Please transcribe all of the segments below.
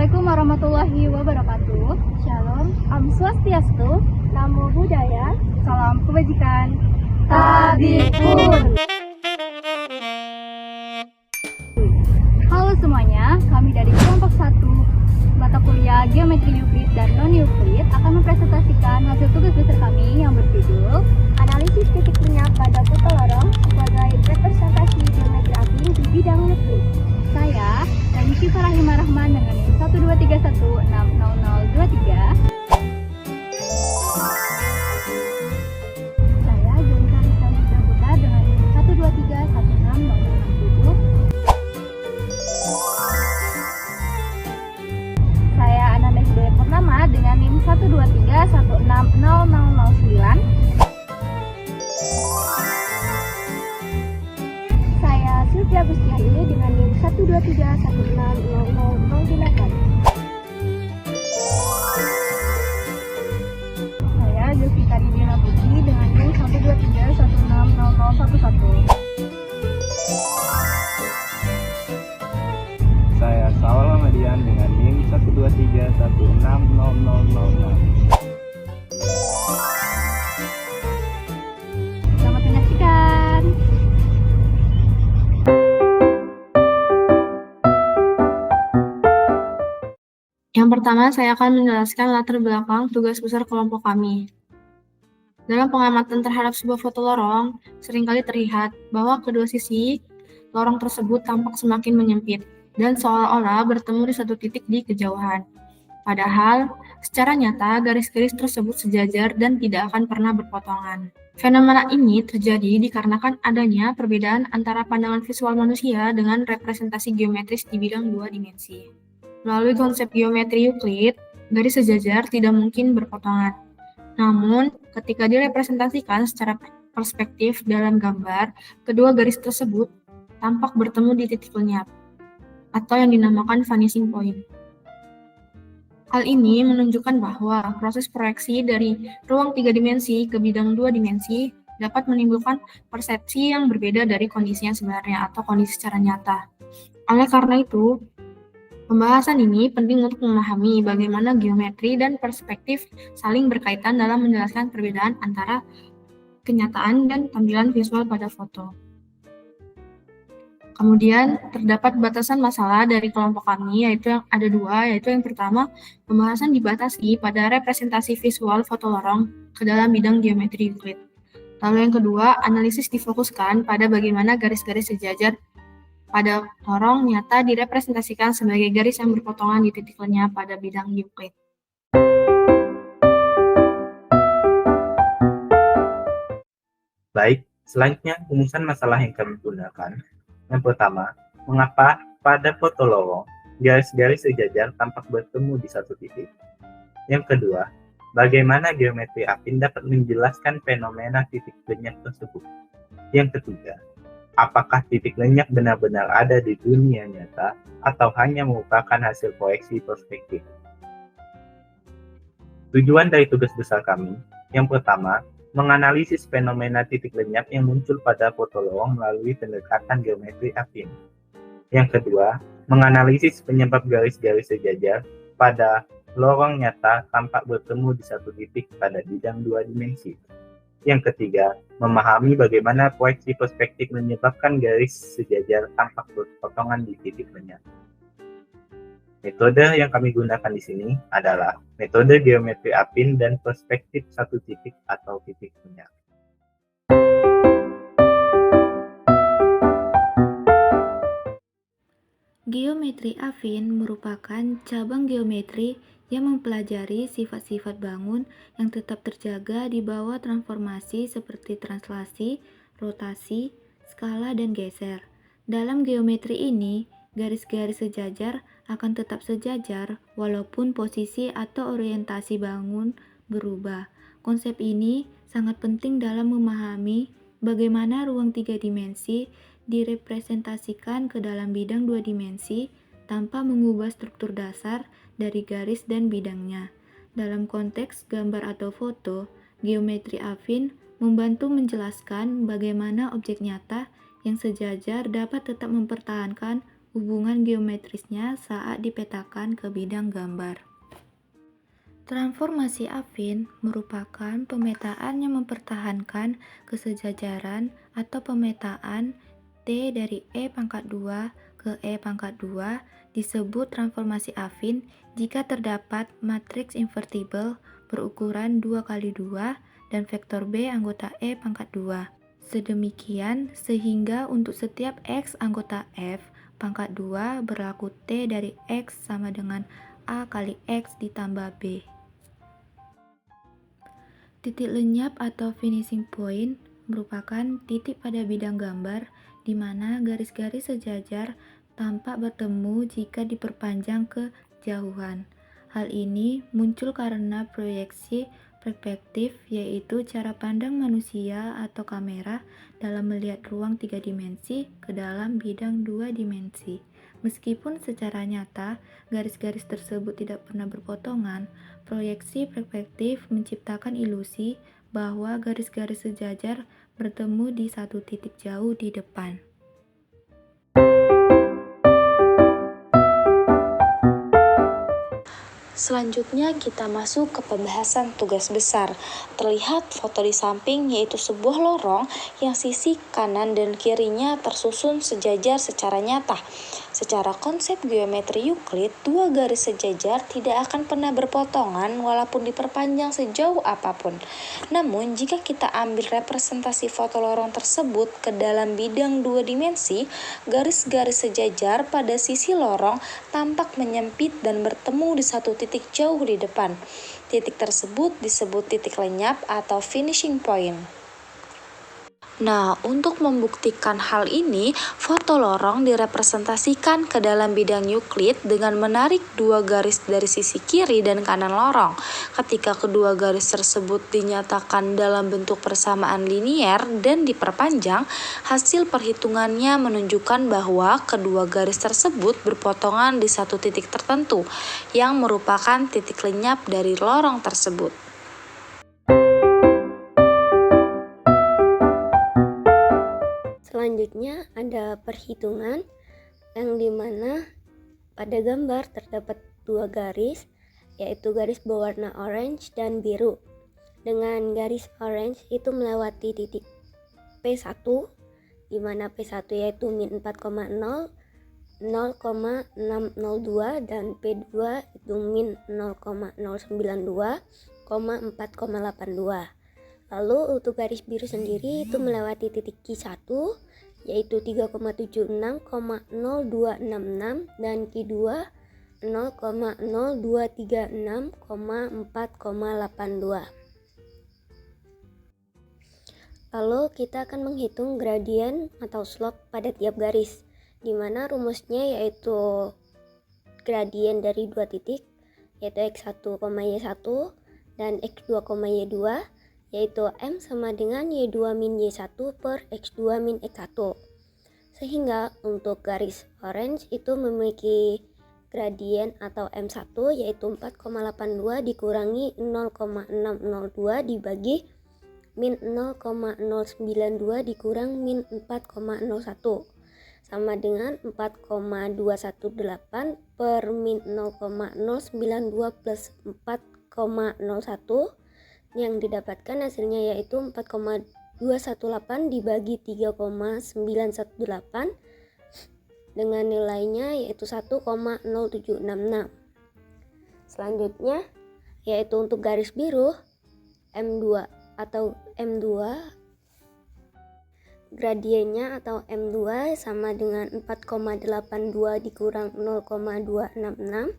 Assalamualaikum warahmatullahi wabarakatuh. Shalom, Om Swastiastu. Namo Buddhaya, Salam kebajikan. Tabikun. Halo semuanya, kami dari kelompok 1 mata kuliah Geometri Euclid dan Non-Euclid akan mempresentasikan hasil tugas besar kami yang berjudul Analisis titik lenyap pada foto lorong sebagai representasi geometri asing di bidang Euclid. Saya, Nani Syifa Rahimah Rahman dengan NIM 123160023. Saya Jolika Rizani Prabuta dengan NIM 123160067. Saya Ananda Hidayat Purnama dengan NIM 123160009. Saya Sylvia Gustiayu dengan NIM 123160008. Saya Zulfikar Dina Putri dengan NIM 123160011. Saya Saul Madian dengan NIM 123160006. Selamat menyaksikan. Yang pertama, saya akan menjelaskan latar belakang tugas besar kelompok kami. Dalam pengamatan terhadap sebuah foto lorong, seringkali terlihat bahwa kedua sisi lorong tersebut tampak semakin menyempit dan seolah-olah bertemu di satu titik di kejauhan. Padahal, secara nyata garis-garis tersebut sejajar dan tidak akan pernah berpotongan. Fenomena ini terjadi dikarenakan adanya perbedaan antara pandangan visual manusia dengan representasi geometris di bidang dua dimensi. Melalui konsep geometri Euclid, garis sejajar tidak mungkin berpotongan. Namun, ketika direpresentasikan secara perspektif dalam gambar, kedua garis tersebut tampak bertemu di titik lenyap, atau yang dinamakan vanishing point. Hal ini menunjukkan bahwa proses proyeksi dari ruang 3 dimensi ke bidang 2 dimensi dapat menimbulkan persepsi yang berbeda dari kondisi yang sebenarnya atau kondisi secara nyata. Oleh karena itu, pembahasan ini penting untuk memahami bagaimana geometri dan perspektif saling berkaitan dalam menjelaskan perbedaan antara kenyataan dan tampilan visual pada foto. Kemudian, terdapat batasan masalah dari kelompok kami, yaitu yang ada dua, yaitu yang pertama, pembahasan dibatasi pada representasi visual foto lorong ke dalam bidang geometri Euclid. Lalu yang kedua, analisis difokuskan pada bagaimana garis-garis sejajar pada lorong nyata direpresentasikan sebagai garis yang berpotongan di titik lenyap pada bidang Euclid. Baik, selanjutnya rumusan masalah yang kami gunakan. Yang pertama, mengapa pada foto lorong garis-garis sejajar tampak bertemu di satu titik? Yang kedua, bagaimana geometri affin dapat menjelaskan fenomena titik lenyap tersebut? Yang ketiga, apakah titik lenyap benar-benar ada di dunia nyata atau hanya merupakan hasil proyeksi perspektif? Tujuan dari tugas besar kami, yang pertama, menganalisis fenomena titik lenyap yang muncul pada foto lorong melalui pendekatan geometri affin. Yang kedua, menganalisis penyebab garis-garis sejajar pada lorong nyata tampak bertemu di satu titik pada bidang dua dimensi. Yang ketiga, memahami bagaimana proyeksi perspektif menyebabkan garis sejajar tampak berpotongan di titik lenyap. Metode yang kami gunakan di sini adalah metode geometri affin dan perspektif satu titik atau titik lenyap. Geometri affin merupakan cabang geometri yang mempelajari sifat-sifat bangun yang tetap terjaga di bawah transformasi seperti translasi, rotasi, skala, dan geser. Dalam geometri ini, garis-garis sejajar akan tetap sejajar walaupun posisi atau orientasi bangun berubah. Konsep ini sangat penting dalam memahami bagaimana ruang 3 dimensi direpresentasikan ke dalam bidang 2 dimensi tanpa mengubah struktur dasar dari garis dan bidangnya. Dalam konteks gambar atau foto, geometri affin membantu menjelaskan bagaimana objek nyata yang sejajar dapat tetap mempertahankan hubungan geometrisnya saat dipetakan ke bidang gambar. Transformasi affin merupakan pemetaan yang mempertahankan kesejajaran atau pemetaan T dari E pangkat 2 ke E pangkat 2 disebut transformasi affin jika terdapat matriks invertible berukuran 2x2 dan vektor B anggota E pangkat 2. Sedemikian sehingga untuk setiap X anggota F pangkat 2 berlaku T dari X sama dengan A kali X ditambah B. Titik lenyap atau finishing point merupakan titik pada bidang gambar di mana garis-garis sejajar tampak bertemu jika diperpanjang ke jauhan. Hal ini muncul karena proyeksi perspektif, yaitu cara pandang manusia atau kamera dalam melihat ruang 3 dimensi ke dalam bidang 2 dimensi. Meskipun secara nyata garis-garis tersebut tidak pernah berpotongan, proyeksi perspektif menciptakan ilusi bahwa garis-garis sejajar bertemu di satu titik jauh di depan. Selanjutnya kita masuk ke pembahasan tugas besar. Terlihat foto di samping yaitu sebuah lorong yang sisi kanan dan kirinya tersusun sejajar secara nyata. Secara konsep geometri Euclid, dua garis sejajar tidak akan pernah berpotongan walaupun diperpanjang sejauh apapun. Namun, jika kita ambil representasi foto lorong tersebut ke dalam bidang 2 dimensi, garis-garis sejajar pada sisi lorong tampak menyempit dan bertemu di satu titik jauh di depan. Titik tersebut disebut titik lenyap atau finishing point. Nah, untuk membuktikan hal ini, foto lorong direpresentasikan ke dalam bidang Euclid dengan menarik dua garis dari sisi kiri dan kanan lorong. Ketika kedua garis tersebut dinyatakan dalam bentuk persamaan linier dan diperpanjang, hasil perhitungannya menunjukkan bahwa kedua garis tersebut berpotongan di satu titik tertentu, yang merupakan titik lenyap dari lorong tersebut. Selanjutnya ada perhitungan yang dimana pada gambar terdapat dua garis, yaitu garis berwarna orange dan biru. Dengan garis orange itu melewati titik P1, di mana P1 yaitu min 4,0, 0,602 dan P2 itu min 0,092, 4,82. Lalu untuk garis biru sendiri itu melewati titik Q1 yaitu 3,76, 0,0266 dan Q2 0,0236, 4,82. Lalu kita akan menghitung gradien atau slope pada tiap garis, di mana rumusnya yaitu gradien dari dua titik yaitu x1, y1 dan x2, y2, yaitu M sama dengan Y2 min Y1 per X2 min X1. Sehingga untuk garis orange itu memiliki gradien atau M1 yaitu 4,82 dikurangi 0,602 dibagi min 0,092 dikurang min 4,01 sama dengan 4,218 per min 0,092 plus 4,01 yang didapatkan hasilnya yaitu 4,218 dibagi 3,918 dengan nilainya yaitu 1,0766. Selanjutnya yaitu untuk garis biru M2 atau M2 gradiennya atau M2 sama dengan 4,82 dikurang 0,266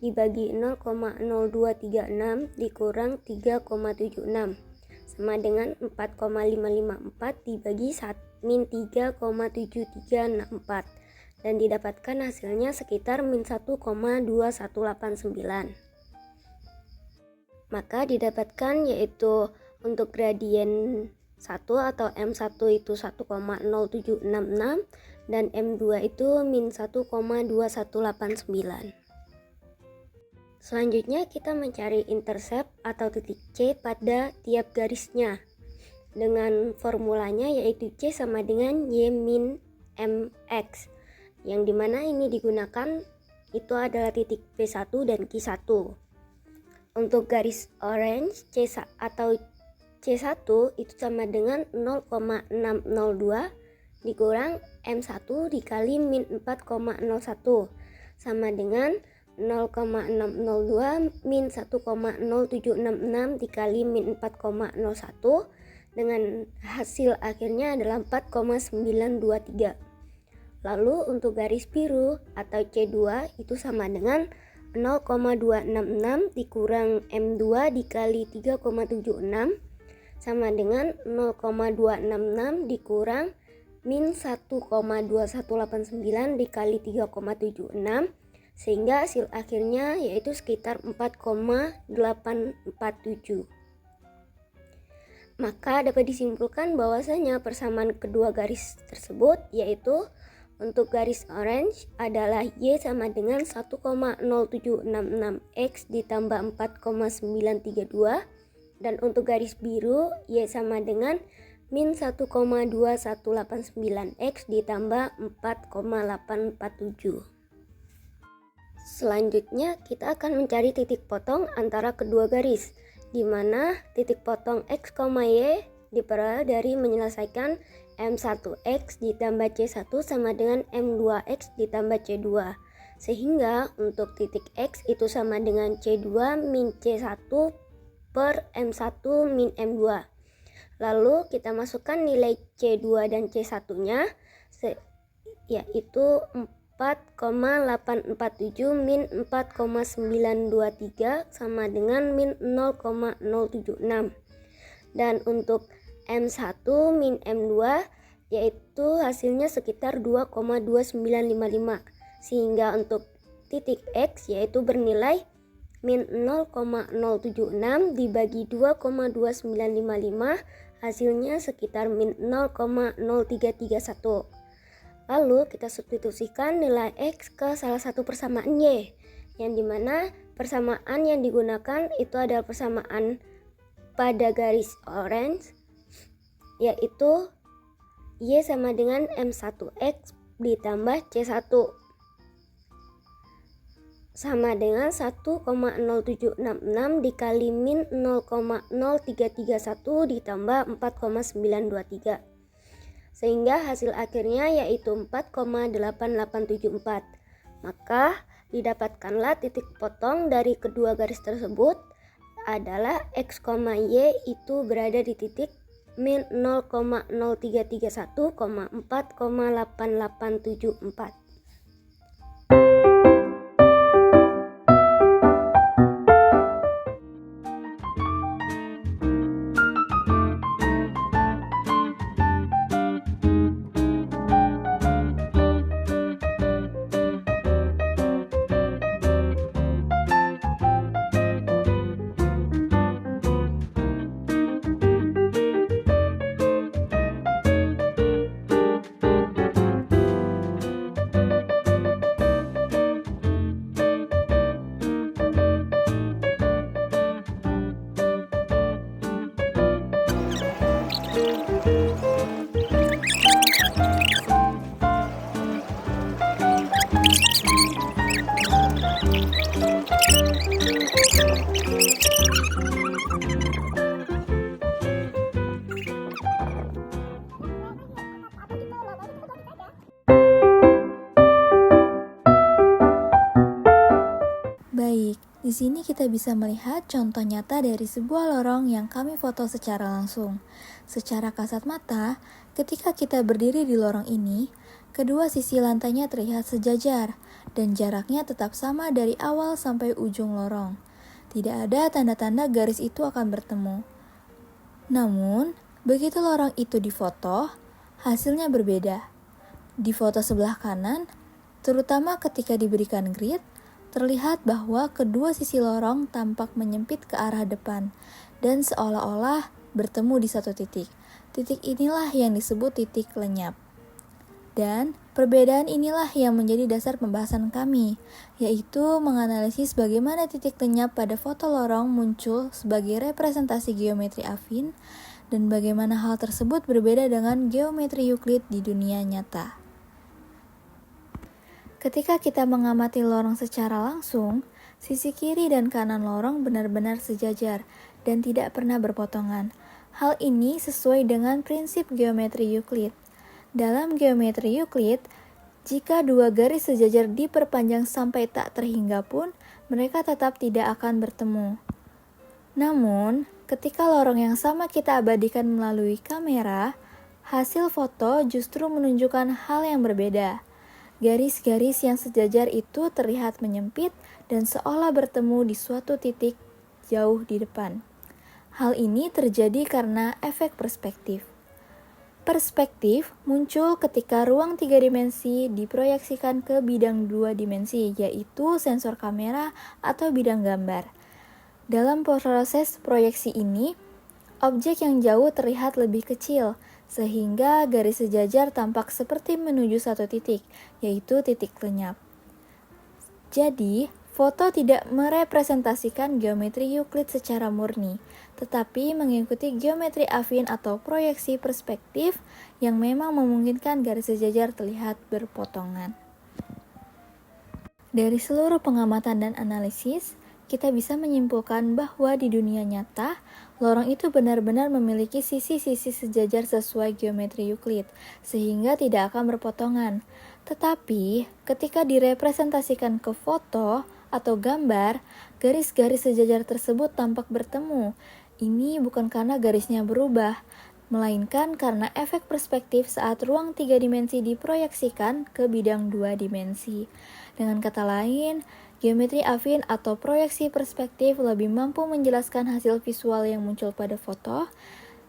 dibagi 0,0236 dikurang 3,76 sama dengan 4,554 dibagi min 3,7364 dan didapatkan hasilnya sekitar min 1,2189. Maka didapatkan yaitu untuk gradien 1 atau M1 itu 1,0766 dan M2 itu min 1,2189. Selanjutnya kita mencari intercept atau titik C pada tiap garisnya dengan formulanya yaitu C sama dengan Y min MX, yang dimana ini digunakan itu adalah titik P1 dan Q1. Untuk garis orange atau C1 itu sama dengan 0,602 dikurang M1 dikali min 4,01 sama dengan 0,602 min 1,0766 dikali min 4,01 dengan hasil akhirnya adalah 4,923. Lalu untuk garis biru atau C2 itu sama dengan 0,266 dikurang M2 dikali 3,76 sama dengan 0,266 dikurang min 1,2189 dikali 3,76 sehingga hasil akhirnya yaitu sekitar 4,847. Maka dapat disimpulkan bahwasanya persamaan kedua garis tersebut yaitu untuk garis orange adalah Y sama dengan 1,0766X ditambah 4,932 dan untuk garis biru Y sama dengan min 1,2189X ditambah 4,847. Selanjutnya kita akan mencari titik potong antara kedua garis, di mana titik potong X, Y diperoleh dari menyelesaikan M1X ditambah C1 sama dengan M2X ditambah C2. Sehingga untuk titik X itu sama dengan C2 min C1 per M1 min M2. Lalu kita masukkan nilai C2 dan C1 nya yaitu 4,847 min 4,923 sama dengan min 0,076. Dan untuk M1 min M2 yaitu hasilnya sekitar 2,2955 sehingga untuk titik X yaitu bernilai min 0,076 dibagi 2,2955 hasilnya sekitar min 0,0331. Lalu kita substitusikan nilai X ke salah satu persamaan Y, yang dimana persamaan yang digunakan itu adalah persamaan pada garis orange, yaitu Y sama dengan M1X ditambah C1 sama dengan 1,0766 dikali min 0,0331 ditambah 4,923 sehingga hasil akhirnya yaitu 4,8874. Maka didapatkanlah titik potong dari kedua garis tersebut adalah X, Y itu berada di titik min 0,0331, 4,8874. Baik, di sini kita bisa melihat contoh nyata dari sebuah lorong yang kami foto secara langsung. Secara kasat mata, ketika kita berdiri di lorong ini, kedua sisi lantainya terlihat sejajar dan jaraknya tetap sama dari awal sampai ujung lorong. Tidak ada tanda-tanda garis itu akan bertemu. Namun, begitu lorong itu difoto, hasilnya berbeda. Di foto sebelah kanan, terutama ketika diberikan grid, terlihat bahwa kedua sisi lorong tampak menyempit ke arah depan dan seolah-olah bertemu di satu titik. Titik inilah yang disebut titik lenyap. Dan perbedaan inilah yang menjadi dasar pembahasan kami, yaitu menganalisis bagaimana titik lenyap pada foto lorong muncul sebagai representasi geometri affin dan bagaimana hal tersebut berbeda dengan geometri Euclid di dunia nyata. Ketika kita mengamati lorong secara langsung, sisi kiri dan kanan lorong benar-benar sejajar dan tidak pernah berpotongan. Hal ini sesuai dengan prinsip geometri Euclid. Dalam geometri Euclid, jika dua garis sejajar diperpanjang sampai tak terhingga pun, mereka tetap tidak akan bertemu. Namun, ketika lorong yang sama kita abadikan melalui kamera, hasil foto justru menunjukkan hal yang berbeda. Garis-garis yang sejajar itu terlihat menyempit dan seolah bertemu di suatu titik jauh di depan. Hal ini terjadi karena efek perspektif. Perspektif muncul ketika ruang 3 dimensi diproyeksikan ke bidang 2 dimensi, yaitu sensor kamera atau bidang gambar. Dalam proses proyeksi ini, objek yang jauh terlihat lebih kecil, sehingga garis sejajar tampak seperti menuju satu titik, yaitu titik lenyap. Jadi, foto tidak merepresentasikan geometri Euclid secara murni, tetapi mengikuti geometri affin atau proyeksi perspektif yang memang memungkinkan garis sejajar terlihat berpotongan. Dari seluruh pengamatan dan analisis, kita bisa menyimpulkan bahwa di dunia nyata, lorong itu benar-benar memiliki sisi-sisi sejajar sesuai geometri Euclid, sehingga tidak akan berpotongan. Tetapi, ketika direpresentasikan ke foto atau gambar, garis-garis sejajar tersebut tampak bertemu. Ini bukan karena garisnya berubah, melainkan karena efek perspektif saat ruang 3 dimensi diproyeksikan ke bidang 2 dimensi. Dengan kata lain, geometri affin atau proyeksi perspektif lebih mampu menjelaskan hasil visual yang muncul pada foto,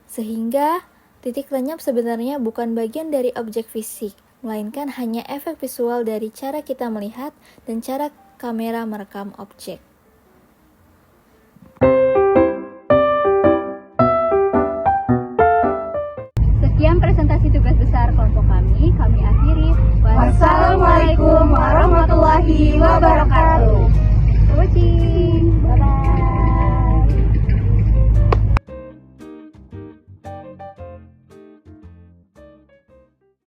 sehingga titik lenyap sebenarnya bukan bagian dari objek fisik, melainkan hanya efek visual dari cara kita melihat dan cara kamera merekam objek. Sekian presentasi tugas besar kelompok kami akhiri. Wassalamualaikum warahmatullahi wabarakatuh. Selamat